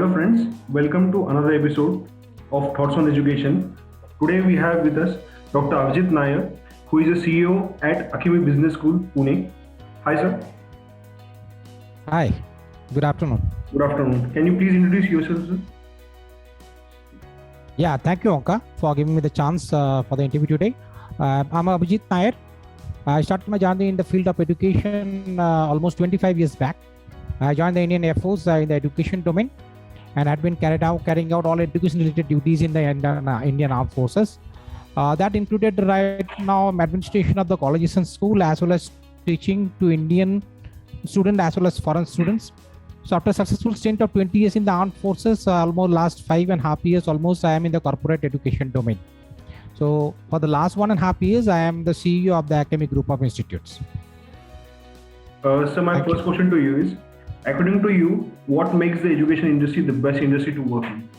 Hello friends, welcome to another episode of Thoughts on Education. Today we have with us Dr. Avijit Nair, who is a CEO at Akemi Business School, Pune. Hi sir. Hi, good afternoon. Good afternoon. Can you please introduce yourself, sir? Yeah, thank you, Anka, for giving me the chance for the interview today. I'm Avijit Nair. I started my journey in the field of education almost 25 years back. I joined the Indian Air Force in the education domain and had been carrying out all education-related duties in the Indian Armed Forces. That included right now administration of the colleges and school, as well as teaching to Indian students as well as foreign students. So after a successful stint of 20 years in the armed forces, almost last 5.5 years, almost I am in the corporate education domain. So for the last 1.5 years, I am the CEO of the Akemi Group of Institutes. So my first question to you is, according to you, what makes the education industry the best industry to work in?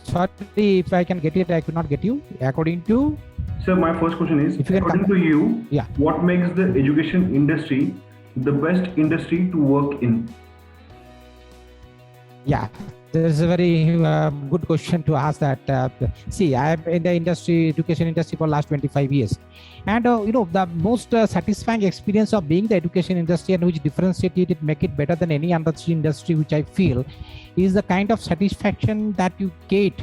Sorry, if I can get it, I could not get you. According to? Sir, my first question is, according to you, what makes the education industry the best industry to work in? Yeah, this is a very good question to ask that. See, I am in the education industry for the last 25 years. And, the most satisfying experience of being the education industry and which differentiated it, make it better than any other industry, which I feel is the kind of satisfaction that you get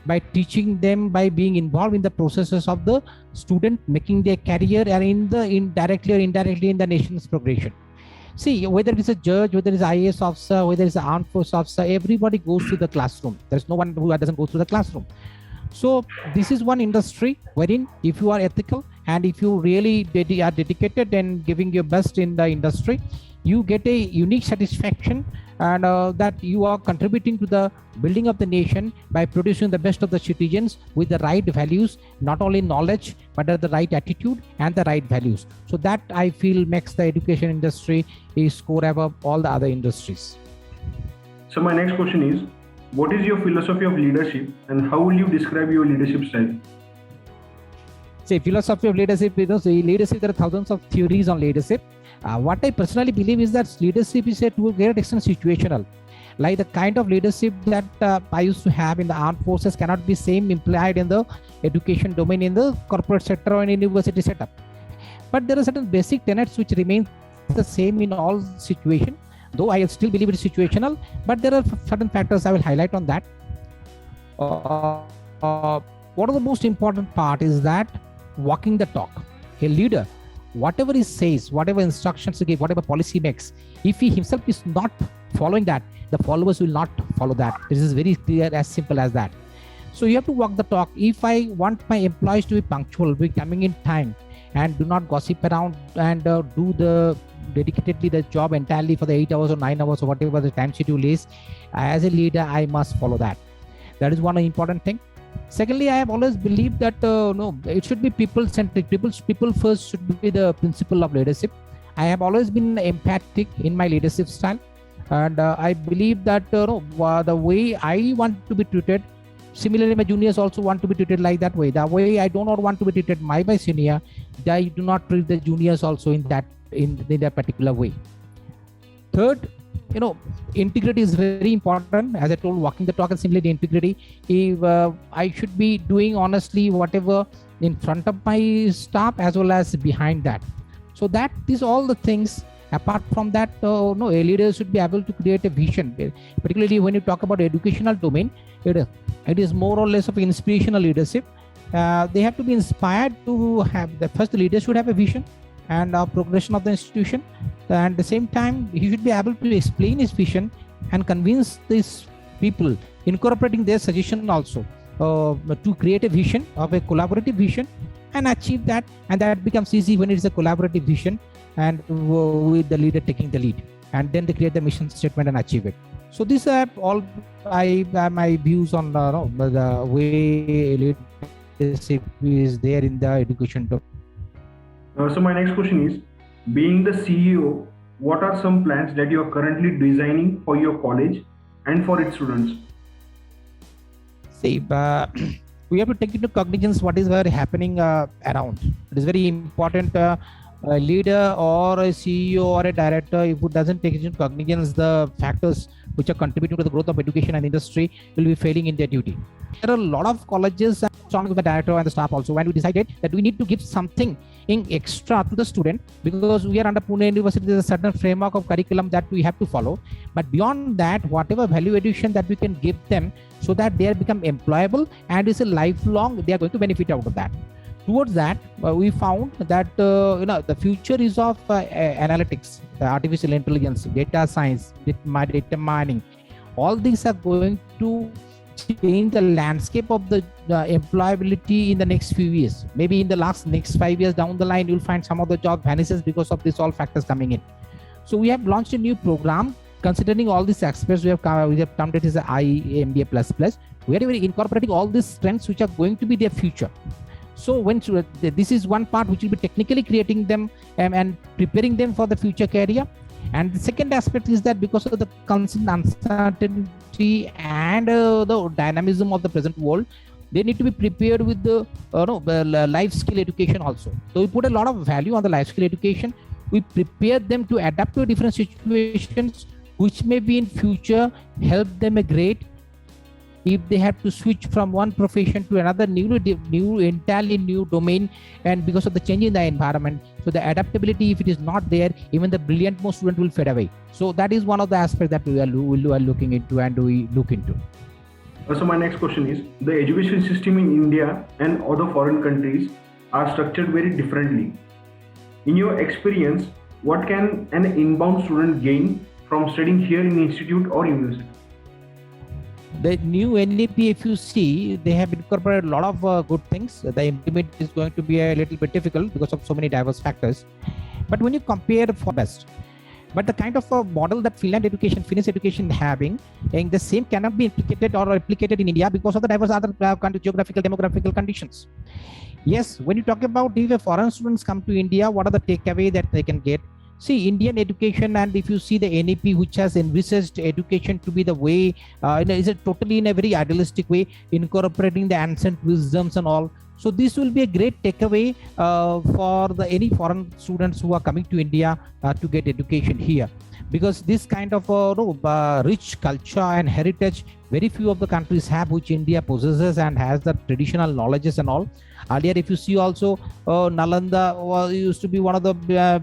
by teaching them, by being involved in the processes of the student making their career and directly or indirectly in the nation's progression. See, whether it's a judge, whether it's an IAS officer, whether it's an armed force officer, everybody goes to the classroom. There's no one who doesn't go to the classroom. So this is one industry wherein if you are ethical and if you really are dedicated and giving your best in the industry, you get a unique satisfaction and that you are contributing to the building of the nation by producing the best of the citizens with the right values, not only knowledge, but the right attitude and the right values. So that I feel makes the education industry score above all the other industries. So my next question is, what is your philosophy of leadership and how will you describe your leadership style? See, philosophy of leadership, leadership, there are thousands of theories on leadership. What I personally believe is that leadership is to a great extent situational. Like the kind of leadership that I used to have in the armed forces cannot be same implied in the education domain, in the corporate sector or in university setup. But there are certain basic tenets which remain the same in all situations, though I still believe it is situational, but there are certain factors I will highlight on that. One of the most important part is that walking the talk. A leader, whatever he says, whatever instructions he gives, whatever policy makes, if he himself is not following that, the followers will not follow that. This is very clear, as simple as that. So you have to walk the talk. If I want my employees to be punctual, be coming in time, and do not gossip around and do the dedicatedly the job entirely for the 8 hours or 9 hours or whatever the time schedule is, as a leader, I must follow that. That is one important thing. Secondly, I have always believed that it should be people-centric. People first should be the principle of leadership. I have always been emphatic in my leadership style, and I believe that the way I want to be treated, similarly my juniors also want to be treated like that way. The way I do not want to be treated by my senior, I do not treat the juniors also in that particular way. Third, integrity is very important. As I told, walking the talk and similarly integrity. If I should be doing honestly whatever in front of my staff as well as behind that. So that is all the things. Apart from that, a leader should be able to create a vision. Particularly when you talk about educational domain, it is more or less of inspirational leadership. They have to be inspired to have the first leader should have a vision and progression of the institution, and at the same time he should be able to explain his vision and convince these people, incorporating their suggestion also to create a vision of a collaborative vision and achieve that, and that becomes easy when it is a collaborative vision and with the leader taking the lead, and then they create the mission statement and achieve it. So these are all my views on the way leadership is there in the education domain. So my next question is, being the CEO, what are some plans that you are currently designing for your college and for its students? See, we have to take into cognizance what is happening around. It is very important a leader or a CEO or a director, if it doesn't take into cognizance the factors which are contributing to the growth of education and industry, will be failing in their duty. There are a lot of colleges and strong with the director and the staff also, when we decided that we need to give something in extra to the student, because we are under Pune University, there's a certain framework of curriculum that we have to follow. But beyond that, whatever value addition that we can give them, so that they become employable and it's a lifelong, they are going to benefit out of that. Towards that, we found that the future is of analytics, artificial intelligence, data science, data mining. All these are going to change the landscape of the employability in the next few years. Maybe in the next 5 years down the line, you'll find some of the job vanishes because of this all factors coming in. So we have launched a new program considering all these aspects. We have termed it as IMBA++, where we are incorporating all these strengths which are going to be their future. So this is one part which will be technically creating them and preparing them for the future career. And the second aspect is that because of the constant uncertainty and the dynamism of the present world, they need to be prepared with the life skill education also. So we put a lot of value on the life skill education. We prepare them to adapt to different situations, which may be in future help them a great if they have to switch from one profession to another entirely new domain, and because of the change in the environment. So the adaptability, if it is not there, even the brilliant most student will fade away. So that is one of the aspects that we are looking into and we look into. So my next question is, the education system in India and other foreign countries are structured very differently. In your experience, what can an inbound student gain from studying here in institute or university? The new NEP, if you see, they have incorporated a lot of good things. The implement is going to be a little bit difficult because of so many diverse factors. But when you compare for best, but the kind of a model that Finnish education having, and the same cannot be implicated or replicated in India because of the diverse other geographical, demographical conditions. Yes, when you talk about if foreign students come to India, what are the takeaway that they can get? See, Indian education, and if you see the NEP, which has envisaged education to be the way, is it totally in a very idealistic way, incorporating the ancient wisdoms and all. So this will be a great takeaway for any foreign students who are coming to India to get education here, because this kind of rich culture and heritage, very few of the countries have, which India possesses and has the traditional knowledges and all. Earlier, if you see also, Nalanda used to be one of the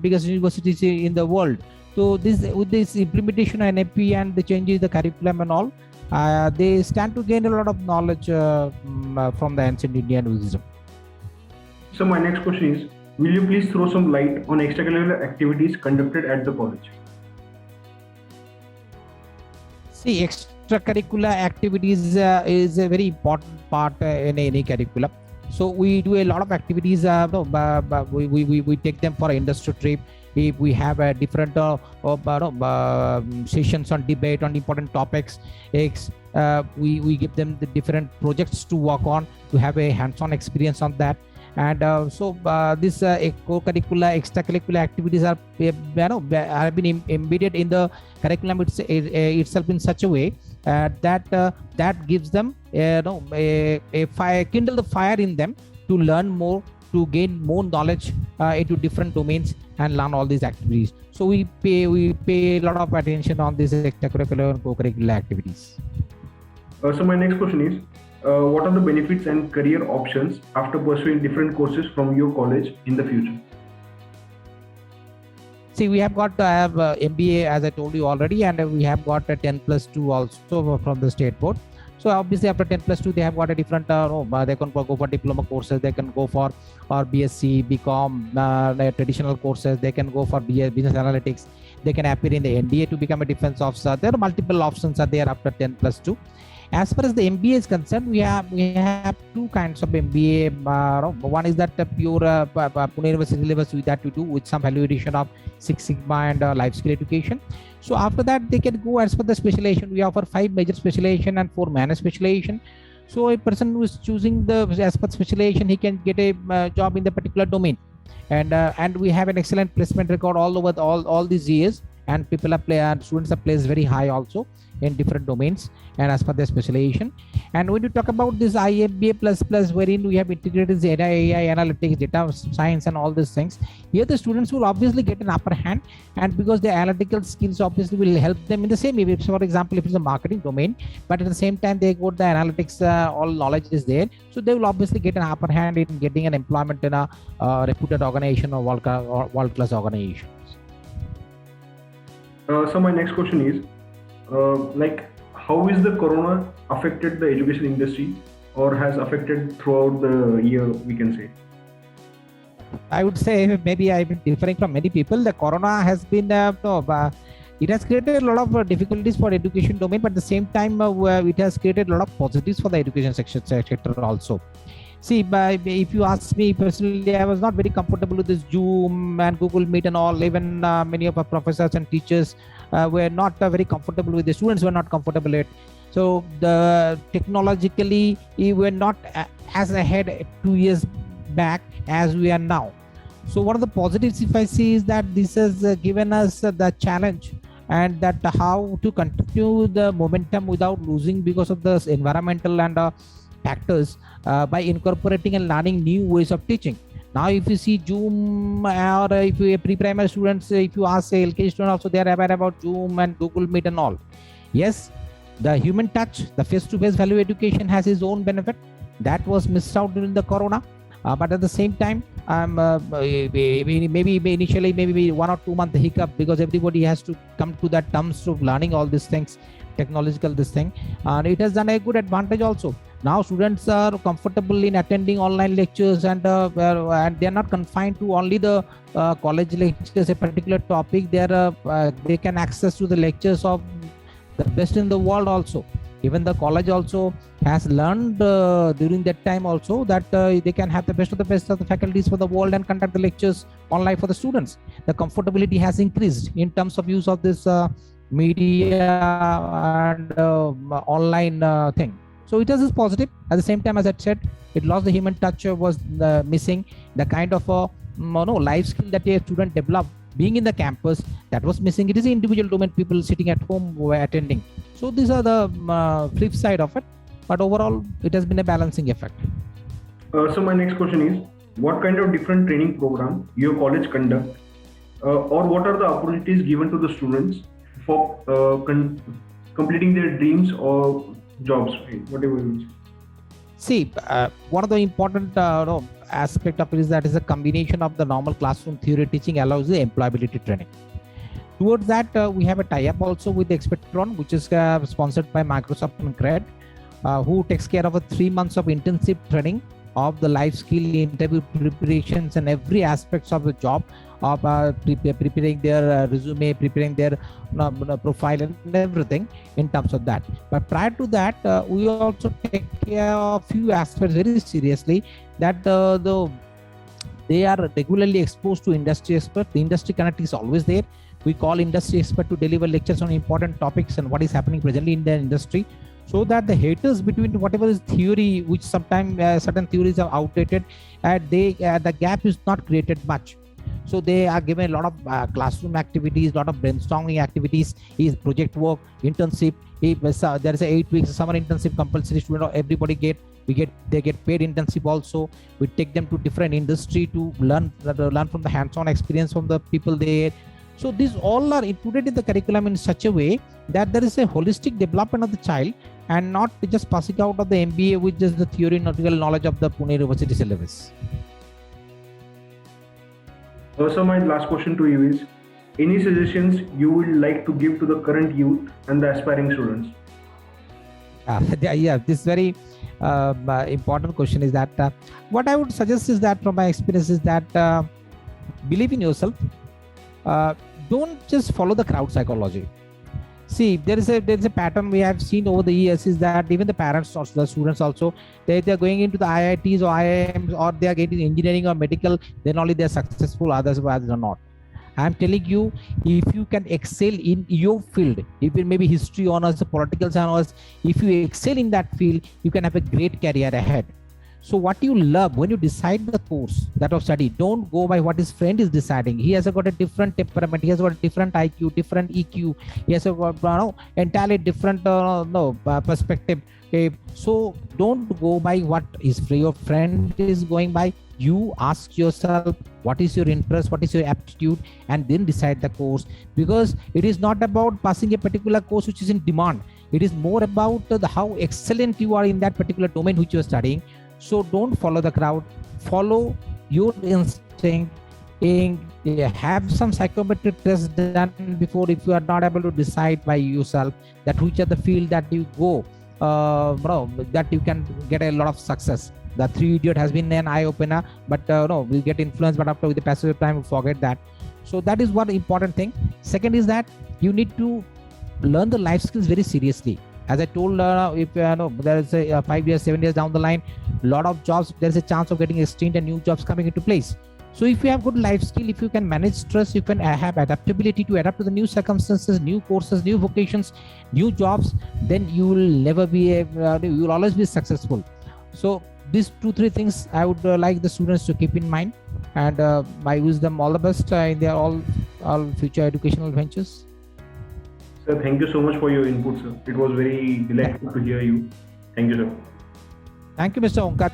biggest universities in the world. So with this implementation of NAP and the changes the curriculum and all, they stand to gain a lot of knowledge from the ancient Indian wisdom. So my next question is, will you please throw some light on extracurricular activities conducted at the college? See, extracurricular activities is a very important part in any curriculum. So we do a lot of activities. We take them for an industry trip. If we have a different sessions on debate on important topics, we give them the different projects to work on, to have a hands-on experience on that. And this co-curricular, extracurricular activities are have been embedded in the curriculum itself in such a way that gives them a fire, kindle the fire in them to learn more, to gain more knowledge into different domains and learn all these activities. So we pay a lot of attention on these extracurricular and co-curricular activities. So my next question is, what are the benefits and career options after pursuing different courses from your college in the future? See, we have got MBA, as I told you already, and we have got a 10+2 also from the state board. So obviously after 10+2, they have got a different, they can go for diploma courses, they can go for BSc, BCom, traditional courses, they can go for business analytics, they can appear in the NDA to become a defense officer. There are multiple options are there after 10+2. As far as the MBA is concerned, we have two kinds of MBA. One is that pure Pune University syllabus that we do with some value addition of Six Sigma and life skill education. So after that, they can go as per the specialization. We offer 5 major specialization and 4 minor specialization. So a person who is choosing as per specialization, he can get a job in the particular domain. And we have an excellent placement record all over all these years, and students are placed very high also. in different domains and as per their specialization. And when you talk about this IMBA plus plus, wherein we have integrated data, AI, analytics, data science, and all these things, here the students will obviously get an upper hand, and because the analytical skills obviously will help them in the same way. For example, if it's a marketing domain, but at the same time they got the analytics, all knowledge is there, so they will obviously get an upper hand in getting an employment in a reputed organization or world class organization. So my next question is, like, how is the corona affected the education industry, or has affected throughout the year, we can say? I would say maybe I've been differing from many people. The corona has been, it has created a lot of difficulties for education domain, but at the same time, it has created a lot of positives for the education sector also. See, if you ask me personally, I was not very comfortable with this Zoom and Google Meet and all. Even many of our professors and teachers were not very comfortable with. The students were not comfortable with it. So the technologically, we were not as ahead 2 years back as we are now. So one of the positives, if I see, is that this has given us the challenge, and that how to continue the momentum without losing because of the environmental and factors, by incorporating and learning new ways of teaching. Now, if you see Zoom, or if you pre-primary students, if you ask say LKG students also, they are aware about Zoom and Google Meet and all. Yes, the human touch, the face-to-face value education has its own benefit. That was missed out during the corona. But at the same time, maybe initially maybe 1 or 2 month hiccup, because everybody has to come to that terms of learning all these things, technological this thing, and it has done a good advantage also. Now students are comfortable in attending online lectures, and they are not confined to only the college lectures, a particular topic. They can access to the lectures of the best in the world also. Even the college also has learned during that time also that they can have the best of the faculties for the world and conduct the lectures online for the students. The comfortability has increased in terms of use of this media and online thing. So it is positive. At the same time, as I said, it lost the human touch, was missing the kind of life skill that a student developed being in the campus, that was missing. It is an individual domain, people sitting at home were attending. So these are the flip side of it, but overall it has been a balancing effect. So my next question is, what kind of different training program your college conduct, or what are the opportunities given to the students for completing their dreams or jobs, whatever it is? See, one of the important aspect of it is that is a combination of the normal classroom theory teaching allows the employability training. Towards that, we have a tie-up also with the Expectron, which is sponsored by Microsoft and CRED, who takes care of 3 months of intensive training of the life skill, interview preparations, and every aspects of the job, of preparing their resume, preparing their profile, and everything in terms of that. But prior to that, we also take care of few aspects very seriously, that they are regularly exposed to industry experts. The industry connect is always there. We call industry expert to deliver lectures on important topics and what is happening presently in the industry, so that the haters between whatever is theory, which sometimes certain theories are outdated, the gap is not created much. So they are given a lot of classroom activities, lot of brainstorming activities, is project work, internship. There is a 8 weeks summer internship compulsory. Student, everybody they get paid internship also. We take them to different industry to learn from the hands-on experience from the people there. So these all are included in the curriculum in such a way that there is a holistic development of the child, and not just passing out of the MBA with just the theoretical knowledge of the Pune University syllabus. So my last question to you is, any suggestions you would like to give to the current youth and the aspiring students? Yeah, this very important question is that what I would suggest is that from my experience is that believe in yourself. Don't just follow the crowd psychology. See, there is a pattern we have seen over the years, is that even the parents or the students also, they are going into the IITs or IIMs, or they are getting engineering or medical, then only they are successful, others are not. I am telling you, if you can excel in your field, if it may be history honors, political honors, if you excel in that field, you can have a great career ahead. So what you love when you decide the course that of study, don't go by what his friend is deciding. He has got a different temperament. He has got a different IQ, different EQ. He has got entirely different perspective. So don't go by what your friend is going by. You ask yourself what is your interest, what is your aptitude, and then decide the course, because it is not about passing a particular course which is in demand. It is more about how excellent you are in that particular domain which you are studying. So don't follow the crowd, follow your instinct, and have some psychometric tests done before, if you are not able to decide by yourself that which are the field that you go, that you can get a lot of success. The Three Idiot has been an eye opener, but no, we get influenced, but after with the passage of time we forget that. So that is one important thing. Second is that you need to learn the life skills very seriously. As I told, if there is a 5 years, 7 years down the line, lot of jobs, there is a chance of getting extinct and new jobs coming into place. So if you have good life skill, if you can manage stress, you can have adaptability to adapt to the new circumstances, new courses, new vocations, new jobs, then you will never be you will always be successful. So these 2-3 things I would like the students to keep in mind, and I wish them all the best in their all future educational ventures. Sir, thank you so much for your input, sir. It was very delightful to hear you. Thank you, sir. Thank you, Mr. Onkar.